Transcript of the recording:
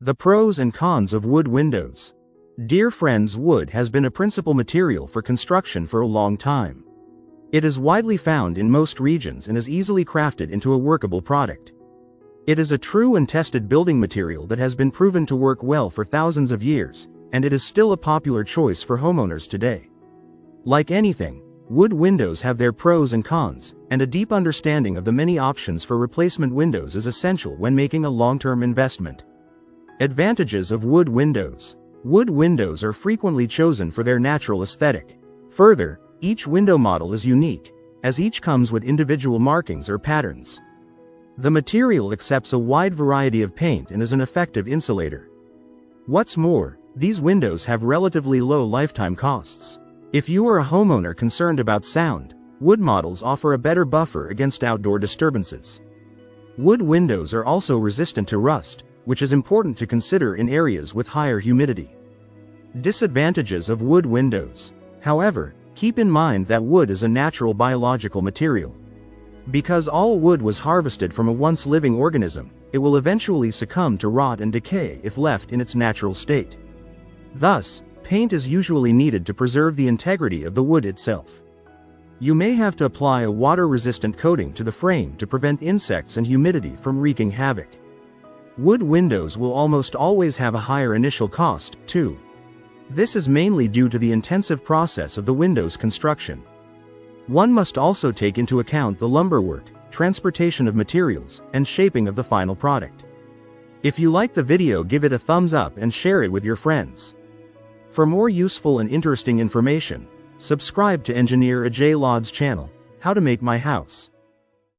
The pros and cons of wood windows. Dear friends, wood has been a principal material for construction for a long time. It is widely found in most regions and is easily crafted into a workable product. It is a true and tested building material that has been proven to work well for thousands of years, and it is still a popular choice for homeowners today. Like anything, wood windows have their pros and cons, and a deep understanding of the many options for replacement windows is essential when making a long-term investment. Advantages of wood windows. Wood windows are frequently chosen for their natural aesthetic. Further, each window model is unique, as each comes with individual markings or patterns. The material accepts a wide variety of paint and is an effective insulator. What's more, these windows have relatively low lifetime costs. If you are a homeowner concerned about sound, wood models offer a better buffer against outdoor disturbances. Wood windows are also resistant to rust, which is important to consider in areas with higher humidity. Disadvantages of wood windows. However, keep in mind that wood is a natural biological material. Because all wood was harvested from a once living organism, it will eventually succumb to rot and decay if left in its natural state. Thus, paint is usually needed to preserve the integrity of the wood itself. You may have to apply a water-resistant coating to the frame to prevent insects and humidity from wreaking havoc. Wood windows will almost always have a higher initial cost, too. This is mainly due to the intensive process of the window's construction. One must also take into account the lumber work, transportation of materials, and shaping of the final product. If you like the video, give it a thumbs up and share it with your friends. For more useful and interesting information, subscribe to Engineer Ajay Lod's channel, How to Make My House.